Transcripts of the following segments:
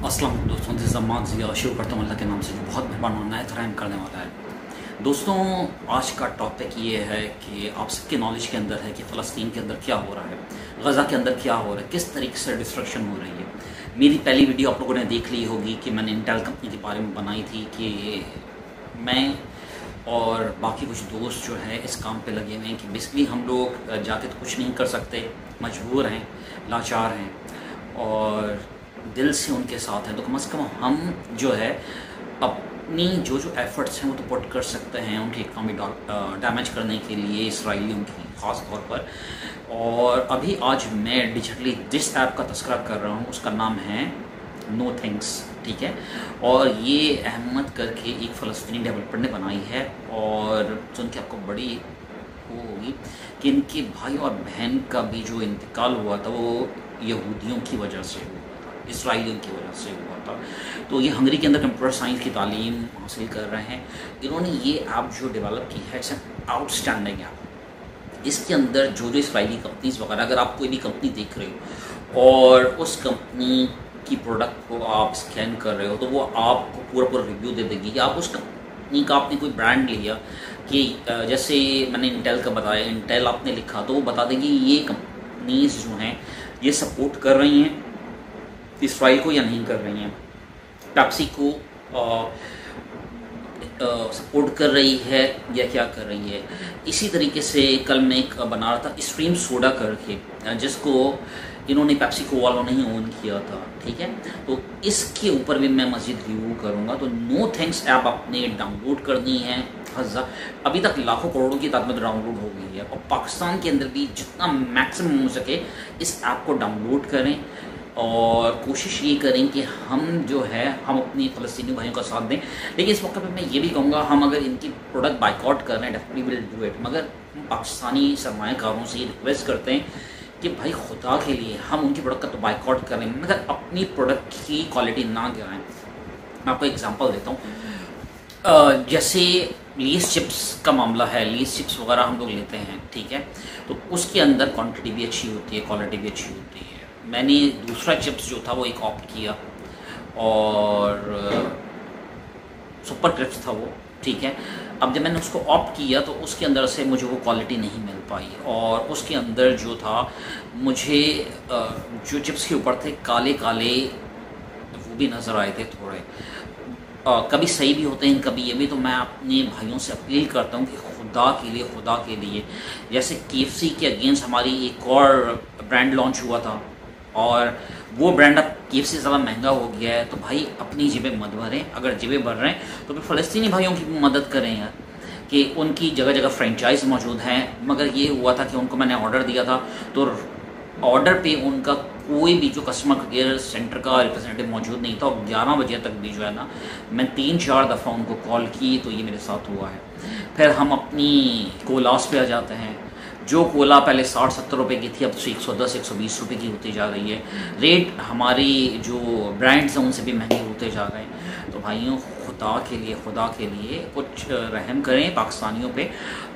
अस्सलाम दोस्तों, दिस जमान ज़िया शुरू करता हूँ अल्लाह के नाम से जो बहुत मेहरबान और नायत रहम करने वाला है। दोस्तों, आज का टॉपिक ये है कि आप सबके नॉलेज के अंदर है कि फ़लस्तीन के अंदर क्या हो रहा है, गज़ा के अंदर क्या हो रहा है, किस तरीके से डिस्ट्रक्शन हो रही है। मेरी पहली वीडियो आप लोगों ने देख ली होगी कि मैंने इंटेल कंपनी के बारे में बनाई थी कि मैं और बाकी कुछ दोस्त जो है इस काम पे लगे हुए हैं कि बेसिकली हम लोग जाके तो कुछ नहीं कर सकते, मजबूर हैं, लाचार हैं और दिल से उनके साथ हैं, तो कम से कम हम जो है अपनी जो एफ़र्ट्स हैं वो तो पुट कर सकते हैं उनकी इकनॉमी डैमेज करने के लिए, इसराइलियों की ख़ास तौर पर। और अभी आज मैं डिजिटली जिस ऐप का तस्करा कर रहा हूँ उसका नाम है नो थिंग्स, ठीक है। और ये अहमद करके एक फ़लस्तीनी डेवलपर ने बनाई है और सुन के आपको बड़ी वो होगी कि इनके भाई और बहन का भी जो इंतकाल हुआ था वो यहूदियों की वजह से हुआ, इसराइलियों की वजह से हुआ था। तो ये हंगरी के अंदर कंप्यूटर साइंस की तालीम हासिल कर रहे हैं। इन्होंने ये ऐप जो डेवलप की है, इट्स एन आउटस्टैंडिंग ऐप। इसके अंदर जो इसराइली कंपनीज वगैरह, अगर आप कोई भी कंपनी देख रहे हो और उस कंपनी की प्रोडक्ट को आप स्कैन कर रहे हो तो वो आपको पूरा रिव्यू दे देगी कि आप उस कंपनी का, आपने कोई ब्रांड लिया कि जैसे मैंने इंटेल का बताया, इंटेल आपने लिखा तो वो बता देगी ये कंपनीज जो हैं ये सपोर्ट कर रही हैं इसराइल को या नहीं कर रही हैं, पेप्सी को सपोर्ट कर रही है या क्या कर रही है। इसी तरीके से कल मैं एक बना रहा था स्ट्रीम सोडा करके, जिसको इन्होंने पेप्सी को वालों ने ही ओन किया था, ठीक है। तो इसके ऊपर भी मैं मज़ीद रिव्यू करूँगा। तो नो थैंक्स ऐप आपने डाउनलोड करनी है। अभी तक लाखों करोड़ों की तादाद में डाउनलोड हो गई है और पाकिस्तान के अंदर भी जितना मैक्सिमम हो सके इस ऐप को डाउनलोड करें और कोशिश ये करें कि हम जो है हम अपनी फ़लस्तीनी भाइयों का साथ दें। लेकिन इस मौके पे मैं ये भी कहूँगा, हम अगर इनकी प्रोडक्ट बाइकआउट कर रहे हैं डेफिनेटली विल डू इट, मगर हम पाकिस्तानी सरमायाकारों से ये रिक्वेस्ट करते हैं कि भाई खुदा के लिए हम उनकी प्रोडक्ट का तो बाइकआउट करें मगर अपनी प्रोडक्ट की क्वालिटी ना गिराएं। मैं आपको एग्जांपल देता हूँ, जैसे लीस चिप्स का मामला है, लीस चिप्स वगैरह हम लोग लेते हैं, ठीक है। तो उसके अंदर क्वांटिटी भी अच्छी होती है, क्वालिटी भी अच्छी होती है। मैंने दूसरा चिप्स जो था वो एक ऑप्ट किया और सुपर क्रिप्स था वो, ठीक है। अब जब मैंने उसको ऑप्ट किया तो उसके अंदर से मुझे वो क्वालिटी नहीं मिल पाई और उसके अंदर जो था मुझे जो चिप्स के ऊपर थे काले काले वो भी नज़र आए थे थोड़े। कभी सही भी होते हैं, कभी ये भी। तो मैं अपने भाइयों से अपील करता हूँ कि खुदा के लिए जैसे KFC के अगेंस्ट हमारी एक और ब्रांड लॉन्च हुआ था और वो ब्रांड अब KFC से ज़्यादा महंगा हो गया है, तो भाई अपनी जेबें मत भरें। अगर जेबें भर रहे हैं तो फिर फ़लस्तीनी भाइयों की भी मदद करें यार, कि उनकी जगह जगह फ्रेंचाइज मौजूद हैं। मगर ये हुआ था कि उनको मैंने ऑर्डर दिया था तो ऑर्डर पे उनका कोई भी जो कस्टमर केयर सेंटर का रिप्रेजेंटेटिव मौजूद नहीं था और 11 बजे तक भी जो है ना मैं 3-4 दफ़ा उनको कॉल की, तो ये मेरे साथ हुआ है। फिर हम अपनी कोलास पे आ जाते हैं। जो कोला पहले 60-70 रुपये की थी अब तो 110-120 रुपये की होती जा रही है। रेट हमारी जो ब्रांड्स हैं उनसे भी महंगे होते जा रहे हैं। तो भाइयों खुदा के लिए कुछ रहम करें पाकिस्तानियों पे।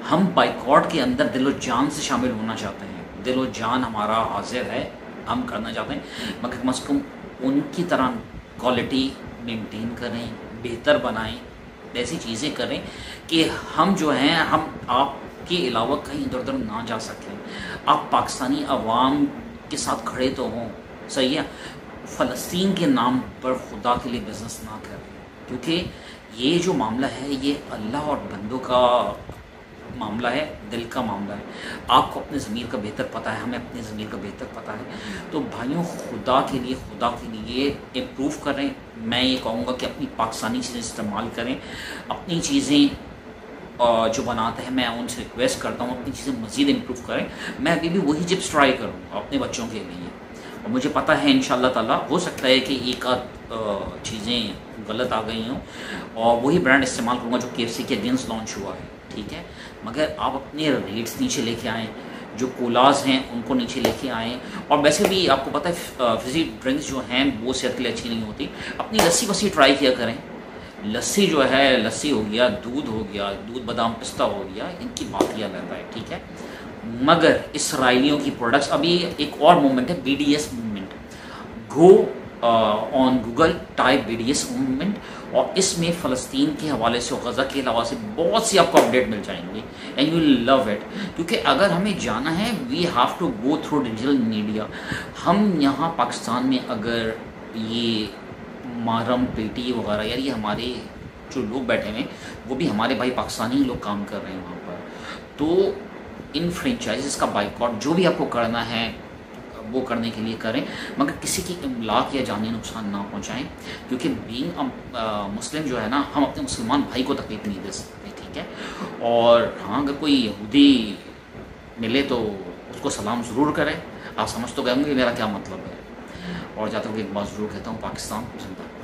हम बाइकआउट के अंदर दिलो जान से शामिल होना चाहते हैं, दिलो जान हमारा हाजिर है, हम करना चाहते हैं, मगर कम से कम उनकी तरह क्वालिटी मेंटेन करें, बेहतर बनाएं, ऐसी चीज़ें करें कि हम जो हैं हम आप के अलावा कहीं इधर उधर ना जा सकें। आप पाकिस्तानी अवाम के साथ खड़े तो हों, सही है। फ़लस्तीन के नाम पर खुदा के लिए बिज़नेस ना करें, क्योंकि ये जो मामला है ये अल्लाह और बंदों का मामला है, दिल का मामला है। आपको अपने ज़मीर का बेहतर पता है, हमें अपने ज़मीर का बेहतर पता है। तो भाइयों खुदा के लिए इम्प्रूव करें। मैं ये कहूँगा कि अपनी पाकिस्तानी चीज़ें इस्तेमाल करें, अपनी चीज़ें जो बनाते हैं मैं उनसे रिक्वेस्ट करता हूँ अपनी चीज़ें मज़ीद इम्प्रूव करें। मैं अभी भी वही चिप्स ट्राई करूँगा अपने बच्चों के लिए और मुझे पता है इंशाल्लाह ताला हो सकता है कि एक आध चीज़ें गलत आ गई हों और वही ब्रांड इस्तेमाल करूँगा जो KFC के अगेंस्ट लॉन्च हुआ है, ठीक है। मगर आप अपने रेट्स नीचे लेके आएँ, जो कोलाज हैं उनको नीचे लेके आएँ। और वैसे भी आपको पता है फिज़ी ड्रिंक्स जो हैं वो सेहत के लिए अच्छी नहीं होती। अपनी लस्सी ट्राई किया करें। लस्सी जो है, लस्सी हो गया, दूध बादाम पिस्ता हो गया, इनकी बात ही अलग है, ठीक है। मगर इसराइलियों की प्रोडक्ट्स, अभी एक और मूवमेंट है BDS movement, go on Google, type BDS movement, और इसमें फ़लस्तीन के हवाले से और गज़ा के हवाले से बहुत सी आपको अपडेट मिल जाएंगी and you will love it. क्योंकि अगर हमें जाना है we have to go through digital media. हम यहाँ पाकिस्तान में अगर ये मारम पेटी वगैरह, यार ये हमारे जो लोग बैठे हुए हैं वो भी हमारे भाई पाकिस्तानी ही लोग काम कर रहे हैं वहाँ पर, तो इन फ्रेंचाइजीज का बाइकआउट जो भी आपको करना है वो करने के लिए करें, मगर किसी की इमलाक या जानी नुकसान ना पहुंचाएं। क्योंकि बीइंग मुस्लिम जो है ना, हम अपने मुसलमान भाई को तकलीफ नहीं दे सकते, ठीक है। और हाँ, अगर कोई यहूदी मिले तो उसको सलाम ज़रूर करें। आप समझ तो गए होंगे मेरा क्या मतलब है। और जहाँ तक एक बात ज़रूर कहता हूँ, पाकिस्तान जिंदाबाद।